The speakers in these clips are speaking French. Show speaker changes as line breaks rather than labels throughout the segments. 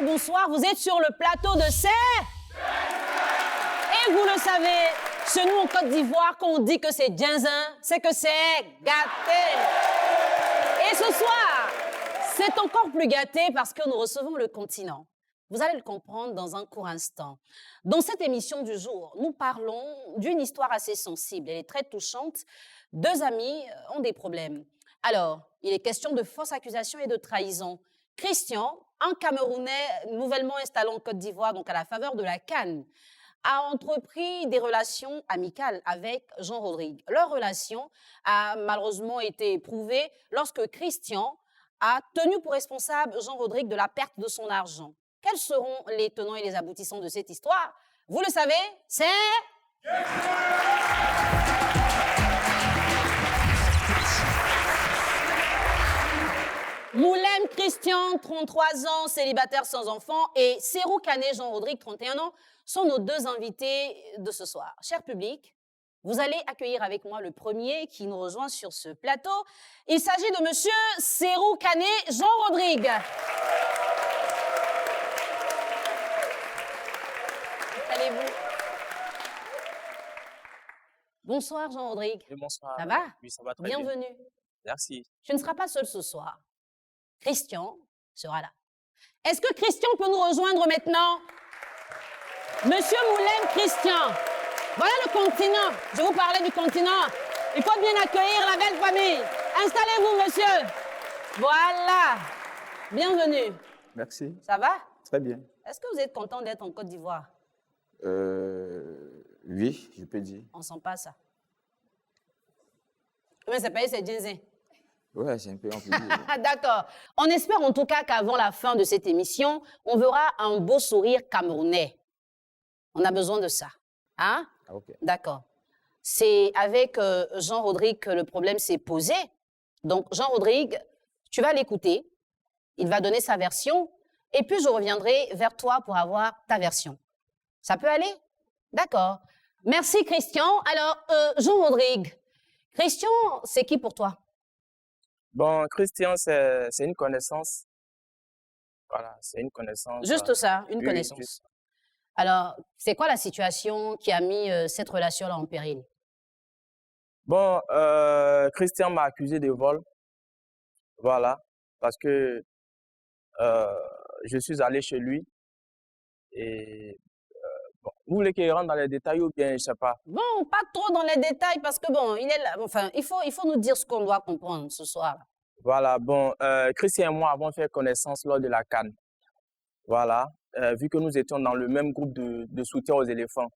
bonsoir, vous êtes sur le plateau de C'est... Et vous le savez, chez nous en Côte d'Ivoire, quand on dit que c'est ginzin, c'est que c'est gâté. Et ce soir, c'est encore plus gâté parce que nous recevons le continent. Vous allez le comprendre dans un court instant. Dans cette émission du jour, nous parlons d'une histoire assez sensible. Elle est très touchante. Deux amis ont des problèmes. Alors, il est question de fausses accusations et de trahison. Christian, un Camerounais nouvellement installé en Côte d'Ivoire, donc à la faveur de la CAN, a entrepris des relations amicales avec Jean Rodrigue. Leur relation a malheureusement été éprouvée lorsque Christian a tenu pour responsable Jean Rodrigue de la perte de son argent. Quels seront les tenants et les aboutissants de cette histoire? Vous le savez, c'est... Moulem Christian, 33 ans, célibataire sans enfant, et Serou Kané, Jean Rodrigue, 31 ans, sont nos deux invités de ce soir. Cher public, vous allez accueillir avec moi le premier qui nous rejoint sur ce plateau. Il s'agit de monsieur Serou Kané, Jean Rodrigue. Allez-vous. Bonsoir Jean Rodrigue.
Oui, bonsoir.
Ça va?
Oui, ça va très bien.
Bienvenue.
Merci.
Tu ne seras pas seul ce soir. Christian sera là. Est-ce que Christian peut nous rejoindre maintenant? Monsieur Moulem Christian. Voilà le continent. Je vous parlais du continent. Il faut bien accueillir la belle famille. Installez-vous, monsieur. Voilà. Bienvenue.
Merci.
Ça va?
Très bien.
Est-ce que vous êtes content d'être en Côte d'Ivoire?
Oui, je peux dire.
On sent pas ça. Comment ça s'appelle, c'est Ginzin?
Ouais, c'est un peu, on peut dire.
D'accord. On espère en tout cas qu'avant la fin de cette émission, on verra un beau sourire camerounais. On a besoin de ça. Hein?
Ah, ok.
D'accord. C'est avec Jean Rodrigue que le problème s'est posé. Donc, Jean Rodrigue, tu vas l'écouter. Il va donner sa version. Et puis, je reviendrai vers toi pour avoir ta version. Ça peut aller? D'accord. Merci, Christian. Alors, Jean Rodrigue, Christian, c'est qui pour toi?
Bon, Christian, c'est une connaissance. Voilà, c'est une connaissance.
Juste ça, une
Oui,
connaissance.
juste.
Alors, c'est quoi la situation qui a mis cette relation-là en péril?
Bon, Christian m'a accusé de vol. Voilà, parce que je suis allé chez lui et bon, vous voulez qu'il rentre dans les détails ou bien je sais pas.
Bon, pas trop dans les détails parce que bon, il est là. Enfin, il faut nous dire ce qu'on doit comprendre ce soir.
Voilà, bon, Christian et moi avons fait connaissance lors de la CAN. Voilà, vu que nous étions dans le même groupe de soutien aux éléphants.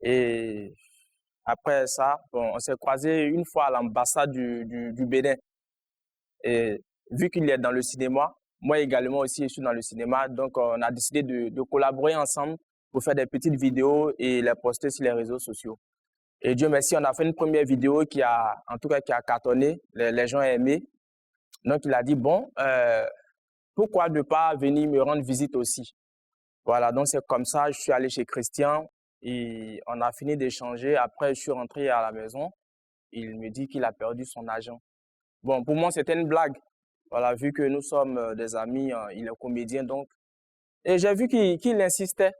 Et après ça, bon, on s'est croisés une fois à l'ambassade du Bénin. Et vu qu'il est dans le cinéma, moi également aussi je suis dans le cinéma, donc on a décidé de collaborer ensemble pour faire des petites vidéos et les poster sur les réseaux sociaux. Et Dieu merci, on a fait une première vidéo qui a cartonné, les gens ont aimé. Donc il a dit, bon, pourquoi ne pas venir me rendre visite aussi? Voilà, donc c'est comme ça, je suis allé chez Christian et on a fini d'échanger. Après, je suis rentré à la maison. Il me dit qu'il a perdu son argent. Bon, pour moi, c'était une blague. Voilà, vu que nous sommes des amis, il est comédien, donc. Et j'ai vu qu'il insistait.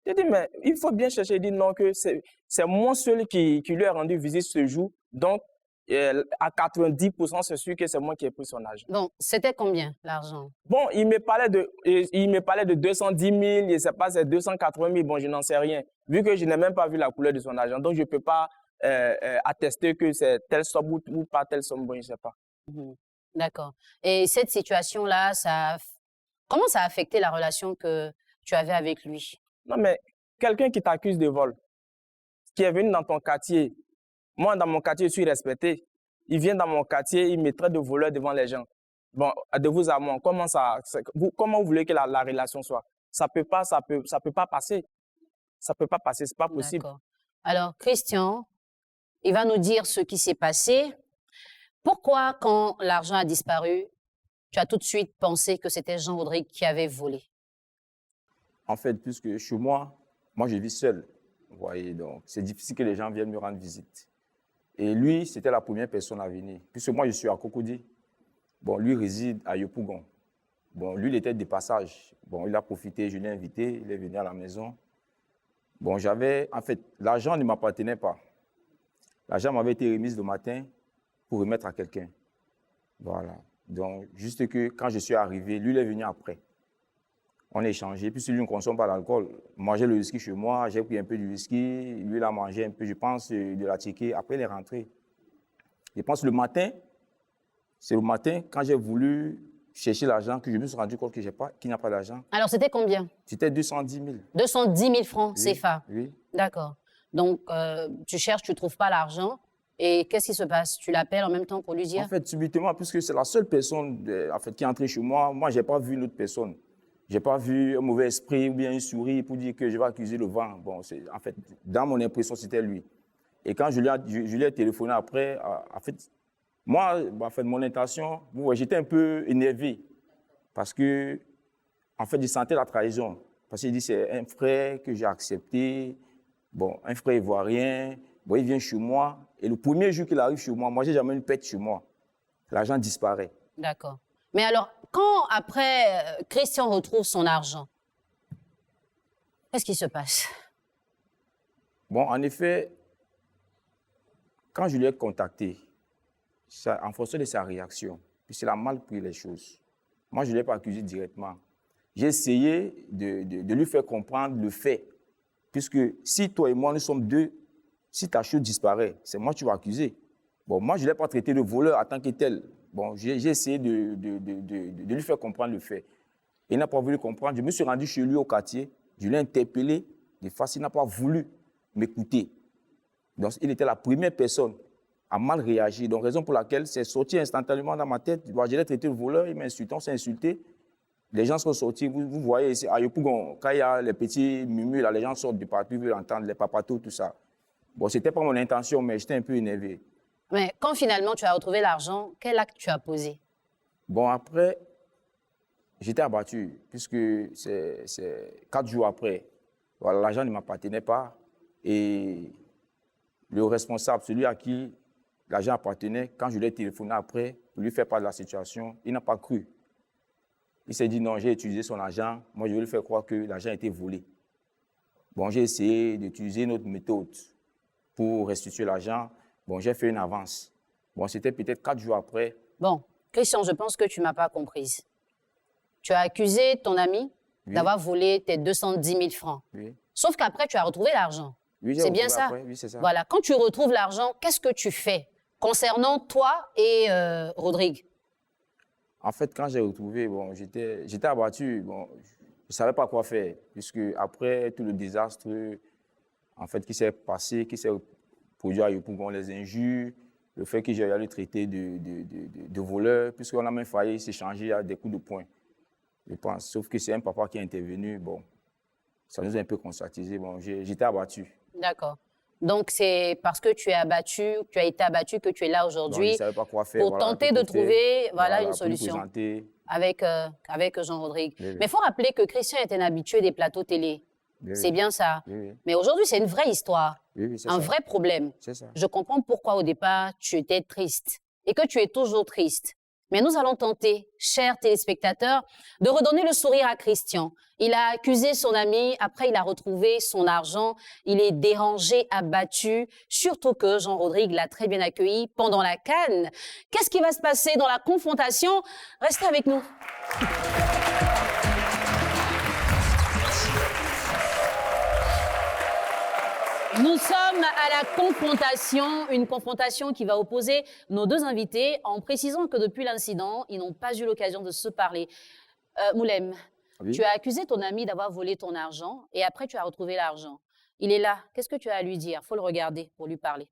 J'ai dit, mais il faut bien chercher. Il dit non, que c'est moi seul qui lui ai rendu visite ce jour. Donc, à 90%, c'est sûr que c'est moi qui ai pris son argent.
Bon, c'était combien l'argent?
Bon, il me parlait de 210 000, je ne sais pas, c'est 280 000, bon, je n'en sais rien. Vu que je n'ai même pas vu la couleur de son argent, donc je ne peux pas attester que c'est telle somme ou pas telle somme, bon, je ne sais pas.
D'accord. Et cette situation-là, comment ça a affecté la relation que tu avais avec lui?
Non, mais quelqu'un qui t'accuse de vol, qui est venu dans ton quartier, moi, dans mon quartier, je suis respecté. Il vient dans mon quartier, il me traite de voleur devant les gens. Bon, de vous à moi, comment vous voulez que la relation soit? Ça peut pas passer. Ça peut pas passer, c'est pas possible.
D'accord. Alors, Christian, il va nous dire ce qui s'est passé. Pourquoi, quand l'argent a disparu, tu as tout de suite pensé que c'était Jean Rodrigue qui avait volé?
En fait, puisque chez moi, je vis seul. Vous voyez, donc c'est difficile que les gens viennent me rendre visite. Et lui, c'était la première personne à venir. Puisque moi, je suis à Cocody. Bon, lui réside à Yopougon. Bon, lui, il était de passage. Bon, il a profité, je l'ai invité, il est venu à la maison. Bon, en fait, l'argent ne m'appartenait pas. L'argent m'avait été remis le matin pour remettre à quelqu'un. Voilà. Donc, juste que quand je suis arrivé, lui, il est venu après. On a échangé, puis lui ne consomme pas l'alcool. Mangeait le whisky chez moi, j'ai pris un peu du whisky, lui, il a mangé un peu, je pense, de la ticket. Après, il est rentré. Je pense c'est le matin, quand j'ai voulu chercher l'argent, que je me suis rendu compte qu'il n'y a pas d'argent.
Alors, c'était combien?
C'était 210 000.
210 000 francs
Oui,
CFA.
oui.
D'accord. Donc, tu cherches, tu ne trouves pas l'argent. Et qu'est-ce qui se passe? Tu l'appelles en même temps pour lui dire?
En fait, subitement, puisque c'est la seule personne qui est entrée chez moi, je n'ai pas vu une autre personne. Je n'ai pas vu un mauvais esprit ou bien une souris pour dire que je vais accuser le vent. Bon, en fait, dans mon impression, c'était lui. Et quand je lui ai téléphoné après, en fait, moi, en fait, mon intention, j'étais un peu énervé parce que, en fait, je sentais la trahison. Parce qu'il dit c'est un frère que j'ai accepté, bon, un frère ivoirien, bon, il vient chez moi, et le premier jour qu'il arrive chez moi, j'ai jamais une pète chez moi. L'argent disparaît.
D'accord. Mais alors, quand après Christian retrouve son argent, qu'est-ce qui se passe?
Bon, en effet, quand je lui ai contacté, en fonction de sa réaction, puis il a mal pris les choses. Moi, je ne l'ai pas accusé directement. J'ai essayé de lui faire comprendre le fait, puisque si toi et moi, nous sommes deux, si ta chose disparaît, c'est moi que tu vas accuser. Bon, moi, je ne l'ai pas traité de voleur en tant que tel. Bon, j'ai essayé de lui faire comprendre le fait. Il n'a pas voulu comprendre. Je me suis rendu chez lui au quartier, je l'ai interpellé, de face, il n'a pas voulu m'écouter. Donc, il était la première personne à mal réagir. Donc, raison pour laquelle c'est sorti instantanément dans ma tête. Je l'ai traité de voleur, il m'a insulté, on s'est insulté. Les gens sont sortis, vous voyez ici, à Yopougon, quand il y a les petits murmures, les gens sortent de partout, ils veulent entendre les papatos, tout ça. Bon, ce n'était pas mon intention, mais j'étais un peu énervé.
Mais quand finalement tu as retrouvé l'argent, quel acte tu as posé?
Bon, après, j'étais abattu, puisque c'est 4 jours après. Voilà, l'argent ne m'appartenait pas. Et le responsable, celui à qui l'argent appartenait, quand je lui ai téléphoné après, pour lui faire part de la situation, il n'a pas cru. Il s'est dit non, j'ai utilisé son argent, moi je vais lui faire croire que l'argent a été volé. Bon, j'ai essayé d'utiliser une autre méthode pour restituer l'argent. Bon, j'ai fait une avance. Bon, c'était peut-être 4 jours après.
Bon, Christian, je pense que tu ne m'as pas comprise. Tu as accusé ton ami d'avoir volé tes 210 000 francs.
Oui.
Sauf qu'après, tu as retrouvé l'argent.
Oui,
c'est bien ça?
Après. Oui, c'est ça.
Voilà, quand tu retrouves l'argent, qu'est-ce que tu fais concernant toi et Rodrigue?
En fait, quand j'ai retrouvé, bon, j'étais abattu. Bon, je ne savais pas quoi faire, puisque après tout le désastre en fait, qui s'est passé, qui s'est produit à Yopougon, les injures, le fait que j'ai eu le traiter de voleur, puisqu'on a même failli s'échanger à des coups de poing, je pense. Sauf que c'est un papa qui est intervenu, bon, ça nous a un peu conscientisé. Bon, j'étais abattu.
D'accord. Donc, c'est parce que tu as été abattu que tu es là aujourd'hui.
Je ne savais pas quoi faire.
Pour tenter de trouver une solution avec Jean-Rodrigue.
Oui.
Mais il faut rappeler que Christian est un habitué des plateaux télé.
Oui.
C'est bien ça.
Oui.
Mais aujourd'hui, c'est une vraie histoire.
Oui, c'est
un
ça.
vrai problème.
C'est ça.
Je comprends pourquoi au départ, tu étais triste et que tu es toujours triste. Mais nous allons tenter, chers téléspectateurs, de redonner le sourire à Christian. Il a accusé son ami, après il a retrouvé son argent, il est dérangé, abattu, surtout que Jean-Rodrigue l'a très bien accueilli pendant la CAN. Qu'est-ce qui va se passer dans la confrontation? Restez avec nous. Nous sommes à la confrontation, une confrontation qui va opposer nos deux invités en précisant que depuis l'incident, ils n'ont pas eu l'occasion de se parler. Moulem, oui. Tu as accusé ton ami d'avoir volé ton argent et après tu as retrouvé l'argent. Il est là. Qu'est-ce que tu as à lui dire? Il faut le regarder pour lui parler.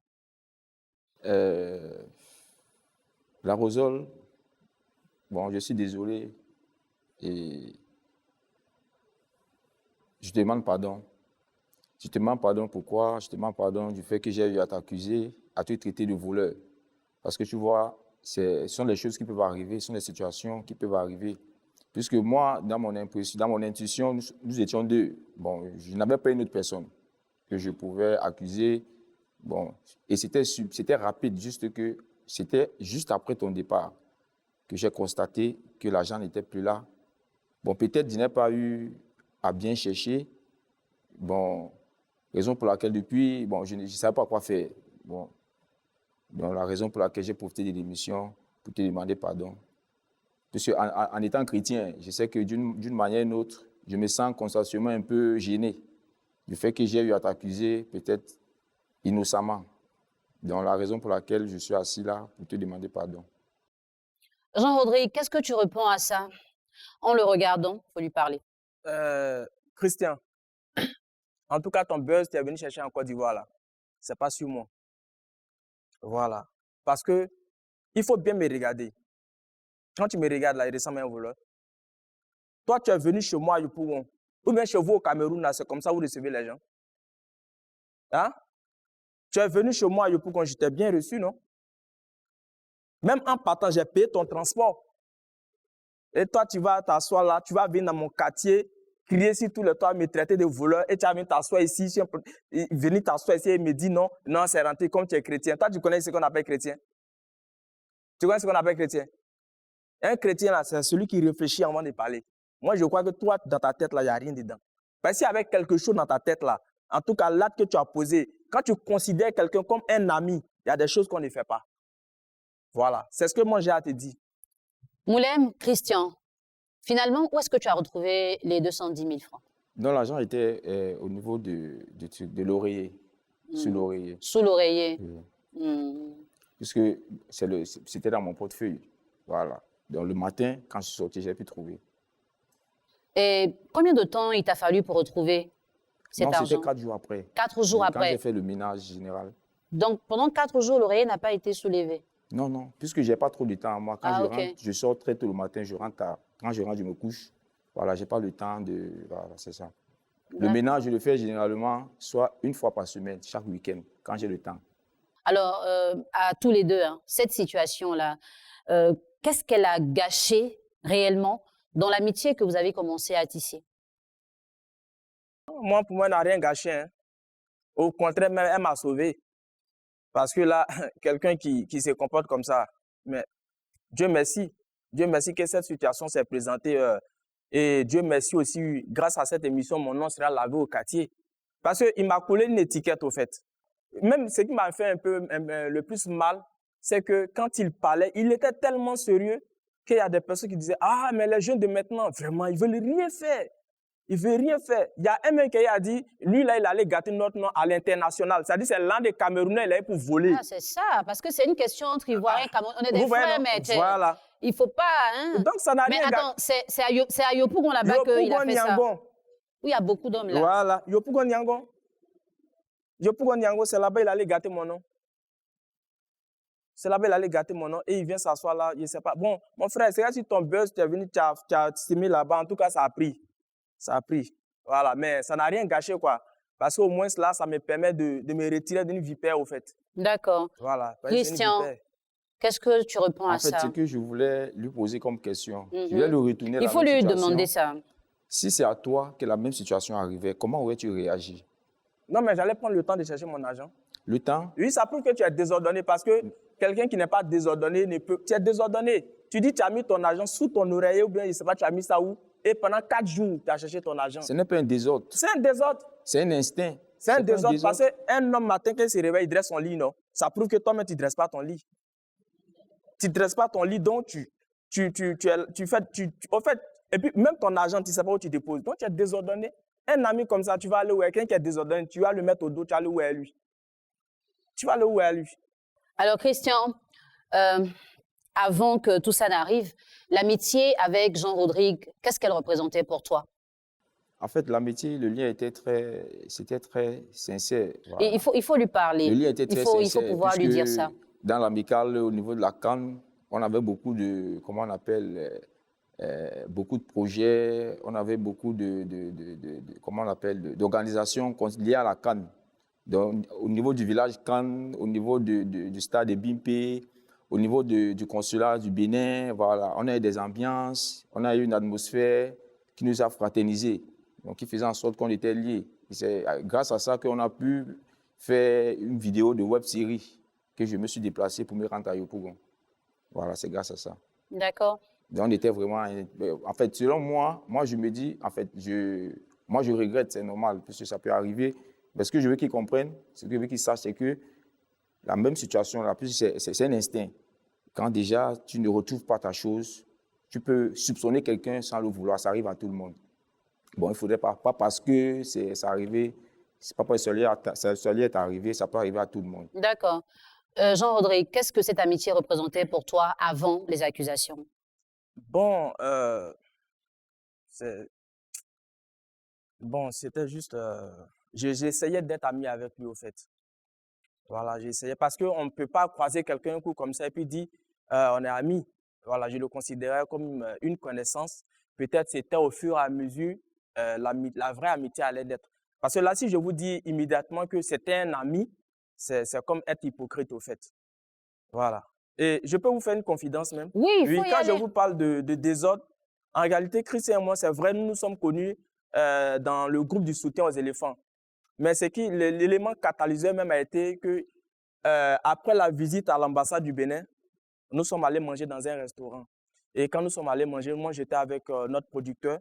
La Rosole, bon, je suis désolé et je demande pardon. Je te demande pardon pourquoi, je te demande pardon du fait que j'ai eu à t'accuser, à te traiter de voleur. Parce que tu vois, ce sont des choses qui peuvent arriver, ce sont des situations qui peuvent arriver. Puisque moi, dans mon intuition, nous étions deux. Bon, je n'avais pas une autre personne que je pouvais accuser. Bon, et c'était rapide, c'était juste après ton départ que j'ai constaté que l'argent n'était plus là Bon, peut-être je n'ai pas eu à bien chercher. Bon, raison pour laquelle depuis, bon, je ne savais pas quoi faire. Bon, donc la raison pour laquelle j'ai profité de l'émission pour te demander pardon. Parce qu'en étant chrétien, je sais que d'une manière ou d'une autre, je me sens consciemment un peu gêné du fait que j'ai eu à t'accuser, peut-être innocemment. Donc la raison pour laquelle je suis assis là pour te demander pardon.
Jean-Rodrigue, qu'est-ce que tu réponds à ça? En le regardant, il faut lui parler.
Christian, en tout cas, ton buzz, tu es venu chercher en Côte d'Ivoire là. C'est pas sur moi. Voilà. Parce que il faut bien me regarder. Quand tu me regardes là, il ressemble à un voleur. Toi, tu es venu chez moi à Yopougon. Ou bien chez vous au Cameroun, là, c'est comme ça que vous recevez les gens. Hein? Tu es venu chez moi à Yopougon, je t'ai bien reçu, non? Même en partant, j'ai payé ton transport. Et toi, tu vas t'asseoir là, tu vas venir dans mon quartier, crier sur tous les toits, me traiter de voleur, et tu vas venir t'asseoir ici, venir t'asseoir ici et me dire non, non, c'est rentré comme tu es chrétien. Toi, tu connais ce qu'on appelle chrétien? Tu connais ce qu'on appelle chrétien? Un chrétien, là, c'est celui qui réfléchit avant de parler. Moi, je crois que toi, dans ta tête, là, il n'y a rien dedans. Parce qu'il y avait quelque chose dans ta tête, là, en tout cas, l'acte que tu as posé, quand tu considères quelqu'un comme un ami, il y a des choses qu'on ne fait pas. Voilà, c'est ce que moi, j'ai à te dire.
Moulem, Christian, finalement, où est-ce que tu as retrouvé les 210 000 francs?
Donc l'argent était au niveau de l'oreiller, sous l'oreiller.
Sous l'oreiller.
Puisque c'était dans mon portefeuille. Voilà. Donc le matin, quand je suis sorti, j'ai pu trouver.
Et combien de temps il t'a fallu pour retrouver cet argent?
C'était 4 jours après.
4 jours après.
Quand j'ai fait le ménage général.
Donc pendant 4 jours, l'oreiller n'a pas été soulevé?
Non, non, puisque je n'ai pas trop de temps. Moi, quand je rentre, je sors très tôt le matin, je rentre tard. Quand je rentre, je me couche. Voilà, je n'ai pas le temps de... Voilà, c'est ça. Le ménage, je le fais généralement soit une fois par semaine, chaque week-end, quand j'ai le temps.
Alors, à tous les deux, hein, cette situation-là, qu'est-ce qu'elle a gâché réellement dans l'amitié que vous avez commencé à tisser?
Moi, pour moi, elle n'a rien gâché. Hein. Au contraire, même, elle m'a sauvé. Parce que là, quelqu'un qui se comporte comme ça, mais Dieu merci que cette situation s'est présentée. Et Dieu merci aussi, grâce à cette émission, mon nom sera lavé au quartier. Parce qu'il m'a collé une étiquette, au fait. Même ce qui m'a fait un peu le plus mal, c'est que quand il parlait, il était tellement sérieux qu'il y a des personnes qui disaient « Ah, mais les jeunes de maintenant, vraiment, ils veulent rien faire. Il ne veut rien faire. » Il y a un mec qui a dit, lui, là, il allait gâter notre nom à l'international. C'est-à-dire c'est l'un des Camerounais, il est pour voler.
Ah, c'est ça, parce que c'est une question entre Ivoiriens et Camerounais. On est des frères, mais
voilà.
Il ne faut pas... Hein.
Donc, ça n'a rien
gâté. Mais attends, c'est à Yopougon là-bas qu'il a fait ça. Oui, il y a beaucoup d'hommes là.
Voilà, Yopougon Niangon. Yopougon Niangon, c'est là-bas il allait gâter mon nom. C'est là-bas il allait gâter mon nom et il vient s'asseoir là, je ne sais pas. Bon, mon frère, c'est si ton buzz, tu es venu, tu as mis là-bas, en tout cas, ça a pris. Ça a pris. Voilà, mais ça n'a rien gâché, quoi. Parce qu'au moins, là, ça me permet de me retirer d'une vipère, au fait.
D'accord.
Voilà.
Christian, qu'est-ce que tu réponds à ça?
En fait, ce que je voulais lui poser comme question, je voulais lui retourner
Il faut lui demander ça.
Si c'est à toi que la même situation arrivait, comment aurais-tu réagi?
Non, mais j'allais prendre le temps de chercher mon argent.
Le temps?
Oui, ça prouve que tu es désordonné parce que quelqu'un qui n'est pas désordonné ne peut... Tu es désordonné. Tu dis que tu as mis ton argent sous ton oreiller ou bien, je ne sais pas, tu as mis ça où? Et pendant 4 jours, tu as cherché ton argent.
Ce n'est pas un désordre.
C'est un désordre.
C'est un instinct.
C'est un désordre parce qu'un homme matin, quand il se réveille, il dresse son lit, non? Ça prouve que toi-même, tu ne dresses pas ton lit. Tu ne dresses pas ton lit, donc au fait, et puis même ton argent, tu ne sais pas où tu déposes. Donc, tu es désordonné. Un ami comme ça, tu vas aller où? Quelqu'un qui est désordonné, tu vas le mettre au dos, tu vas aller où est lui? Tu vas aller où est lui?
Alors, Christian, avant que tout ça n'arrive, l'amitié avec Jean-Rodrigue, qu'est-ce qu'elle représentait pour toi?
En fait, l'amitié, le lien c'était très sincère.
Voilà. Il faut lui parler.
Le lien était très sincère.
Il faut pouvoir lui dire ça.
Dans l'amicale, au niveau de la CAN, on avait beaucoup de, comment on appelle, beaucoup de projets, on avait beaucoup comment on appelle, d'organisations liées à la CAN. Donc, au niveau du village CAN, au niveau du stade de Bimpe, au niveau du consulat du Bénin, voilà, on a eu des ambiances, on a eu une atmosphère qui nous a fraternisés, donc qui faisait en sorte qu'on était liés. C'est grâce à ça qu'on a pu faire une vidéo de web-série que je me suis déplacé pour me rendre à Yopougon. Voilà, c'est grâce à ça.
D'accord.
On était vraiment... En fait, selon moi, je me dis, en fait, moi, je regrette, c'est normal, parce que ça peut arriver. Mais ce que je veux qu'ils comprennent, ce que je veux qu'ils sachent, c'est que la même situation, là, c'est un instinct. Quand déjà, tu ne retrouves pas ta chose, tu peux soupçonner quelqu'un sans le vouloir. Ça arrive à tout le monde. Bon, il ne faudrait pas parce que c'est arrivé, c'est pas parce que celui est arrivé, ça peut arriver à tout le monde.
D'accord. Jean-Rodrigue, qu'est-ce que cette amitié représentait pour toi avant les accusations?
Bon, c'était juste... j'essayais d'être ami avec lui, au fait. Voilà, j'essayais parce qu'on ne peut pas croiser quelqu'un un coup comme ça et puis dire on est amis. Voilà, je le considérais comme une connaissance. Peut-être c'était au fur et à mesure la vraie amitié allait d'être. Parce que là, si je vous dis immédiatement que c'était un ami, c'est comme être hypocrite, au fait. Voilà. Et je peux vous faire une confidence même.
Oui, il faut
Oui,
y
quand je
aller.
vous parle de désordre, en réalité, Christian et moi, c'est vrai, nous nous sommes connus dans le groupe du soutien aux éléphants. Mais c'est que l'élément catalyseur même a été que après la visite à l'ambassade du Bénin, nous sommes allés manger dans un restaurant. Et quand nous sommes allés manger, moi j'étais avec notre producteur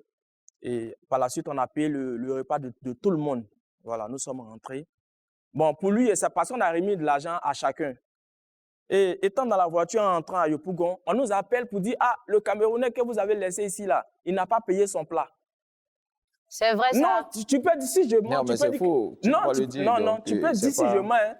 et par la suite on a payé le repas de tout le monde. Voilà, nous sommes rentrés. Bon, pour lui, c'est parce qu'on a remis de l'argent à chacun. Et étant dans la voiture en entrant à Yopougon, on nous appelle pour dire « Ah, le Camerounais que vous avez laissé ici, là, il n'a pas payé son plat. »
C'est vrai ça?
Non, tu peux dire si je mens.
Non, mais c'est faux. Tu peux pas le dire.
Non, tu peux dire si je mens. Hein.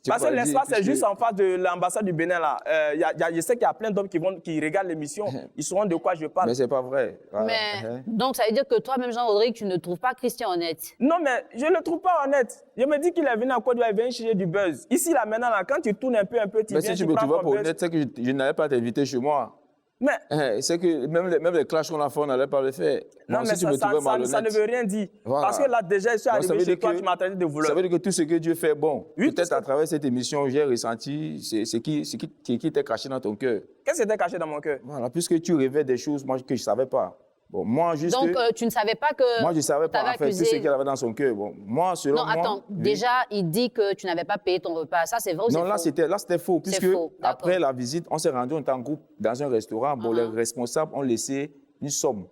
Parce que l'espace, c'est juste en face de l'ambassade du Bénin. Là. Je sais qu'il y a plein d'hommes qui regardent l'émission. Ils sauront de quoi je parle.
Mais c'est pas vrai.
Mais, donc, ça veut dire que toi-même, Jean-Rodrigue, tu ne trouves pas Christian honnête?
Non, mais je ne le trouve pas honnête. Je me dis qu'il est venu en Côte d'Ivoire, il vient chercher du buzz. Ici, là, maintenant, là, quand tu tournes un peu, tu
mais
viens,
si tu
tu
me
prends
trouves
ton
pas
buzz.
honnête, c'est que je n'allais pas t'inviter chez moi.
Mais,
C'est que même les clashs qu'on a fait, on n'allait pas le faire.
non,
Bon,
mais
si tu me trouvais malhonnête,
ça ne veut rien dire.
Voilà.
Parce que là, déjà, je suis
Donc, ça
arrivé
veut
chez
dire
toi,
que-
tu m'as traité de voleur.
Ça veut dire que tout ce que Dieu fait bon.
Oui,
Peut-être
tout
à travers cette émission, j'ai ressenti ce qui était caché dans ton cœur.
Qu'est-ce qui était caché dans mon cœur?
Voilà, puisque tu rêvais des choses moi, que je ne savais pas. Bon, moi, juste.
Donc, tu ne savais pas que
Moi, je ne savais pas,
t'avais
en fait, tout ce
accusé...
qu'elle avait dans son cœur. Bon, moi, selon
Non,
moi...
attends,
oui.
déjà, il dit que tu n'avais pas payé ton repas. Ça, c'est vrai ou c'est
Non,
faux?
là, c'était faux.
C'est
Puisque
faux, d'accord.
après la visite, on s'est rendu, on était en groupe dans un restaurant. Bon, les responsables ont laissé une somme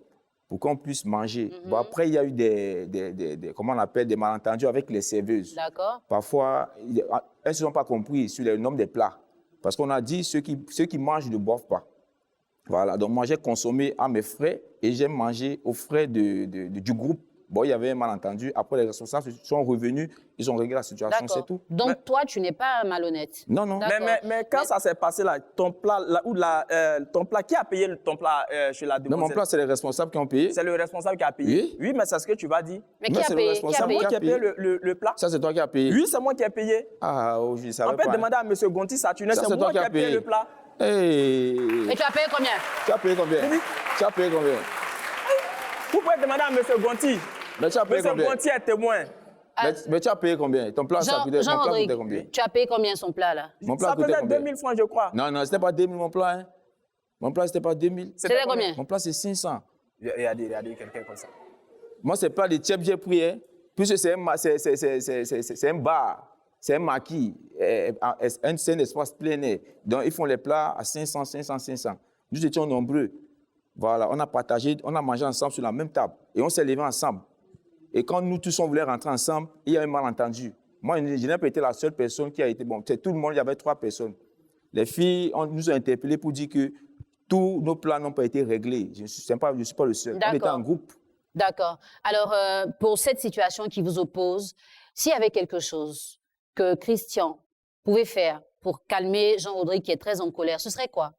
pour qu'on puisse manger. Bon, après, il y a eu comment on appelle, des malentendus avec les serveuses.
D'accord.
Parfois, elles ne se sont pas compris sur le nombre des plats. Parce qu'on a dit ceux qui mangent ne boivent pas. Voilà, donc moi j'ai consommé à mes frais et j'ai mangé aux frais du groupe. Bon, il y avait un malentendu. Après, les responsables sont revenus, ils ont réglé la situation, c'est
D'accord.
tout.
Donc, toi, tu n'es pas malhonnête.
Non, non.
D'accord.
Mais quand ça s'est passé là, ton plat, ton plat, qui a payé ton plat chez la
Non,
demoiselle?
mon plat, c'est les responsables qui ont payé.
C'est le responsable qui a payé.
Oui.
Mais c'est ce que tu vas dire.
Mais
Mais
qui a
c'est le
payé? Qui a
responsable
payé?
Moi qui ai payé
payé.
le plat.
Ça, c'est toi qui as payé.
Oui, c'est moi qui ai payé.
Ah, oh, je ne savais
On peut
pas.
demander à M. Gonti Saturnin,
Ça,
c'est
c'est
moi
toi
qui ai payé le plat.
Hey.
Et tu as payé combien?
Tu as payé combien?
Oui.
Tu as payé combien?
Vous pouvez demander à M. Gonti.
Mais tu as payé
M.
combien?
Gonti est témoin.
Mais tu as payé combien? Ton plat, ça coûtait, mon plat
Jean-Rodrigue,
coûtait combien?
tu as payé combien son plat, là?
Mon plat
Ça
coûtait
faisait
combien?
2000 francs, je crois.
Non, non, c'était pas 2000 mon plat. Hein. Mon plat, c'était pas 2000.
C'était combien?
Mon plat, c'est 500.
Regardez quelqu'un comme ça.
Moi, c'est pas des tchèps j'ai pris. Hein. Puisque c'est un bar, c'est un maquis, c'est un espace plein air. Donc, ils font les plats à 500, 500, 500. Nous étions nombreux. Voilà, on a partagé, on a mangé ensemble sur la même table. Et on s'est levés ensemble. Et quand nous tous, on voulait rentrer ensemble, il y a un malentendu. Moi, je n'ai pas été la seule personne qui a été... Bon, c'est tout le monde, il y avait 3 personnes. Les filles nous ont interpellés pour dire que tous nos plans n'ont pas été réglés. Je ne suis pas le seul. On était en groupe.
D'accord. Alors, pour cette situation qui vous oppose, s'il y avait quelque chose que Christian pouvait faire pour calmer Jean-Rodrigue qui est très en colère, ce serait quoi?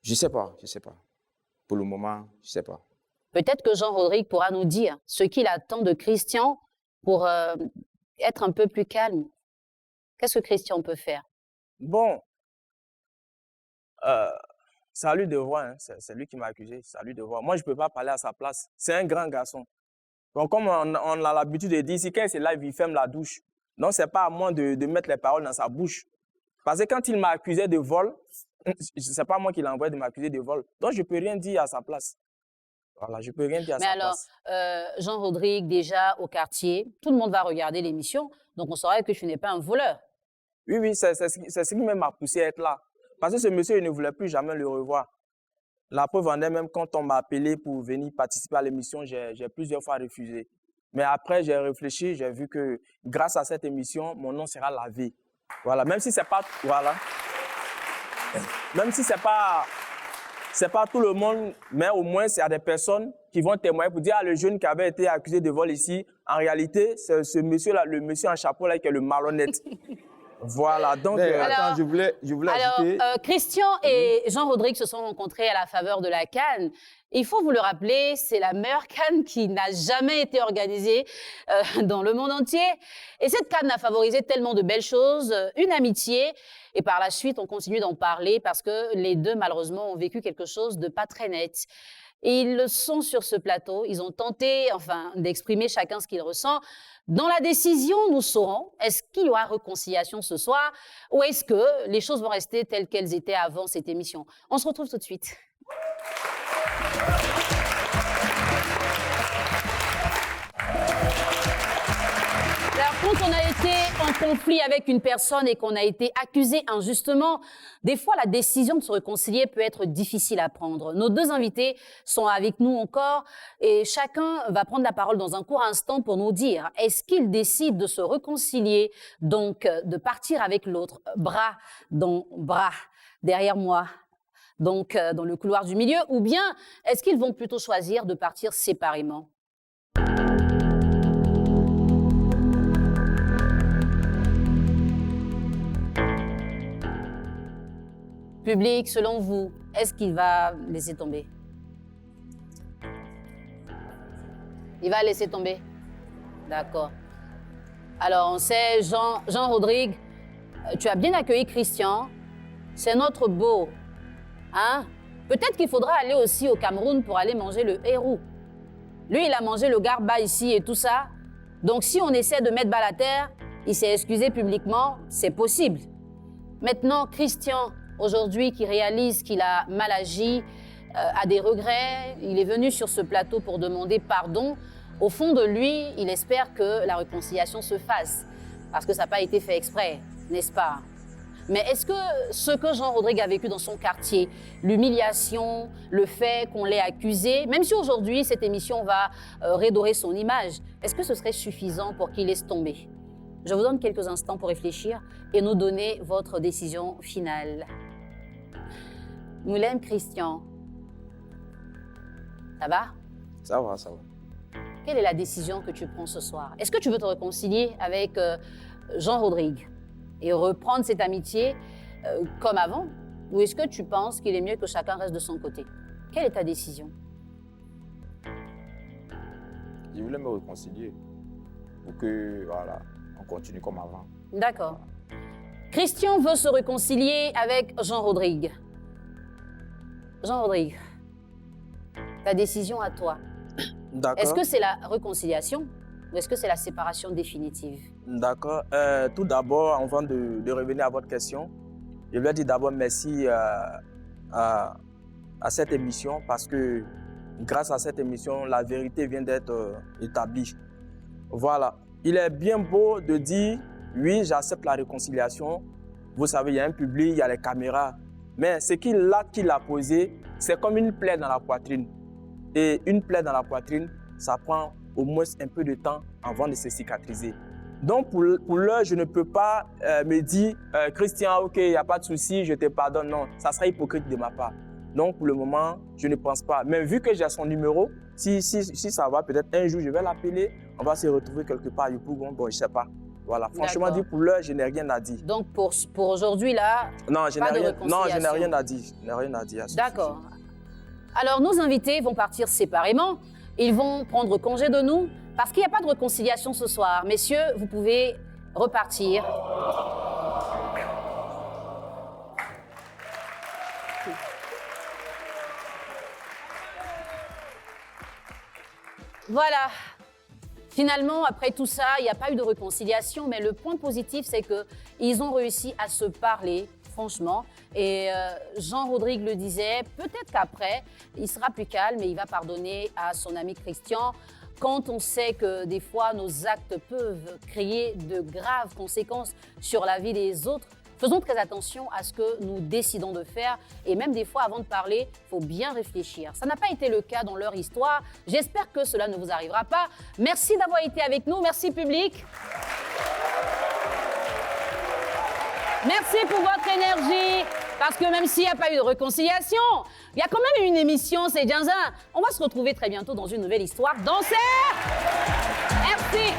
Je ne sais pas, je ne sais pas. Pour le moment, je ne sais pas.
Peut-être que Jean-Rodrigue pourra nous dire ce qu'il attend de Christian pour être un peu plus calme. Qu'est-ce que Christian peut faire?
Bon, c'est à lui de voir. Hein. C'est lui qui m'a accusé. C'est à lui de voir. Moi, je ne peux pas parler à sa place. C'est un grand garçon. Donc, comme on a l'habitude de dire, si quelqu'un est live, il ferme la douche. Donc, ce n'est pas à moi de mettre les paroles dans sa bouche. Parce que quand il m'a accusé de vol, ce n'est pas moi qui l'ai envoyé de m'accuser de vol. Donc, je ne peux rien dire à sa place. Voilà, je ne peux rien dire à sa place.
Mais alors, Jean-Rodrigue, déjà au quartier, tout le monde va regarder l'émission, donc on saurait que tu n'es pas un voleur.
Oui, c'est ce qui m'a poussé à être là. Parce que ce monsieur, il ne voulait plus jamais le revoir. La preuve en est, même quand on m'a appelé pour venir participer à l'émission, j'ai plusieurs fois refusé. Mais après, j'ai réfléchi, j'ai vu que grâce à cette émission, mon nom sera lavé. Voilà, même si c'est pas, voilà. Même si c'est pas tout le monde, mais au moins, il y a des personnes qui vont témoigner pour dire, ah, le jeune qui avait été accusé de vol ici, en réalité, c'est ce monsieur-là, le monsieur en chapeau là, qui est le malhonnête. Voilà, donc...
attends, je voulais ajouter...
Christian et Jean-Rodrigue se sont rencontrés à la faveur de la CAN. Il faut vous le rappeler, c'est la meilleure CAN qui n'a jamais été organisée dans le monde entier. Et cette CAN a favorisé tellement de belles choses, une amitié. Et par la suite, on continue d'en parler parce que les deux, malheureusement, ont vécu quelque chose de pas très net. Et ils le sont sur ce plateau. Ils ont tenté, enfin, d'exprimer chacun ce qu'il ressent. Dans la décision, nous saurons, est-ce qu'il y aura réconciliation ce soir ou est-ce que les choses vont rester telles qu'elles étaient avant cette émission? On se retrouve tout de suite. Alors, quand on a été en conflit avec une personne et qu'on a été accusé injustement, des fois, la décision de se réconcilier peut être difficile à prendre. Nos deux invités sont avec nous encore et chacun va prendre la parole dans un court instant pour nous dire est-ce qu'il décide de se réconcilier, donc de partir avec l'autre, bras dans bras, derrière moi, donc dans le couloir du milieu, ou bien est-ce qu'ils vont plutôt choisir de partir séparément? Public, selon vous, est-ce qu'il va laisser tomber? Il va laisser tomber? D'accord. Alors, on sait, Jean-Rodrigue, tu as bien accueilli Christian. C'est notre beau. Hein? Peut-être qu'il faudra aller aussi au Cameroun pour aller manger le hérou. Lui, il a mangé le garba ici et tout ça. Donc, si on essaie de mettre balle à terre, il s'est excusé publiquement, c'est possible. Maintenant, Christian, aujourd'hui, qui réalise qu'il a mal agi, a des regrets, il est venu sur ce plateau pour demander pardon. Au fond de lui, il espère que la réconciliation se fasse, parce que ça n'a pas été fait exprès, n'est-ce pas? Mais est-ce que ce que Jean-Rodrigue a vécu dans son quartier, l'humiliation, le fait qu'on l'ait accusé, même si aujourd'hui cette émission va redorer son image, est-ce que ce serait suffisant pour qu'il laisse tomber? Je vous donne quelques instants pour réfléchir et nous donner votre décision finale. Moulem, Christian, ça va?
Ça va, ça va.
Quelle est la décision que tu prends ce soir? Est-ce que tu veux te réconcilier avec Jean-Rodrigue et reprendre cette amitié comme avant? Ou est-ce que tu penses qu'il est mieux que chacun reste de son côté? Quelle est ta décision?
Je voulais me réconcilier pour que, voilà, on continue comme avant.
D'accord. Christian veut se réconcilier avec Jean-Rodrigue. Jean-Rodrigue, ta décision à toi.
D'accord.
Est-ce que c'est la réconciliation ou est-ce que c'est la séparation définitive?
D'accord. Tout d'abord, avant de revenir à votre question, je voulais dire d'abord merci à cette émission parce que grâce à cette émission, la vérité vient d'être établie. Voilà. Il est bien beau de dire, oui, j'accepte la réconciliation. Vous savez, il y a un public, il y a les caméras. Mais ce qu'il a posé, c'est comme une plaie dans la poitrine. Et une plaie dans la poitrine, ça prend au moins un peu de temps avant de se cicatriser. Donc, pour l'heure, je ne peux pas me dire, Christian, ok, il n'y a pas de souci, je te pardonne. Non, ça serait hypocrite de ma part. Donc, pour le moment, je ne pense pas. Mais vu que j'ai son numéro, si ça va, peut-être un jour, je vais l'appeler. On va se retrouver quelque part à Yopougon. Bon, je ne sais pas. Voilà. Franchement, dit pour l'heure, je n'ai rien à dire.
Donc, pour aujourd'hui, là,
non, je
pas de réconciliation.
Non, je n'ai rien à dire. Je n'ai rien à dire.
D'accord. Alors, nos invités vont partir séparément. Ils vont prendre congé de nous parce qu'il n'y a pas de réconciliation ce soir. Messieurs, vous pouvez repartir. Voilà. Finalement, après tout ça, il n'y a pas eu de réconciliation, mais le point positif, c'est qu'ils ont réussi à se parler, franchement. Et Jean-Rodrigue le disait, peut-être qu'après, il sera plus calme et il va pardonner à son ami Christian. Quand on sait que des fois, nos actes peuvent créer de graves conséquences sur la vie des autres, Faisons très attention à ce que nous décidons de faire et même des fois, avant de parler, il faut bien réfléchir. Ça n'a pas été le cas dans leur histoire. J'espère que cela ne vous arrivera pas. Merci d'avoir été avec nous. Merci, public. Merci pour votre énergie. Parce que même s'il n'y a pas eu de réconciliation, il y a quand même une émission, c'est Janzin. On va se retrouver très bientôt dans une nouvelle histoire. Dansez! Merci.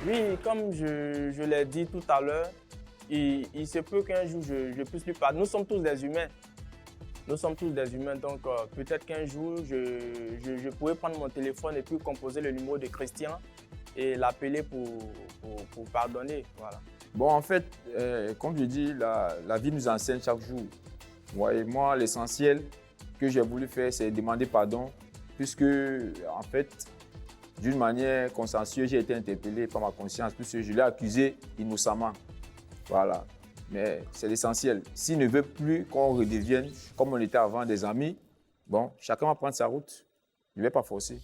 Oui, comme je l'ai dit tout à l'heure, il se peut qu'un jour je puisse lui parler. Nous sommes tous des humains. Nous sommes tous des humains, donc peut-être qu'un jour je pourrais prendre mon téléphone et puis composer le numéro de Christian et l'appeler pour pardonner. Voilà.
Bon, en fait, comme je dis, la vie nous enseigne chaque jour. Ouais, et moi, l'essentiel que j'ai voulu faire, c'est demander pardon, puisque, en fait, d'une manière consensueuse, j'ai été interpellé par ma conscience, puisque je l'ai accusé innocemment. Voilà. Mais c'est l'essentiel. S'il ne veut plus qu'on redevienne comme on était avant des amis, bon, chacun va prendre sa route. Je ne vais pas forcer.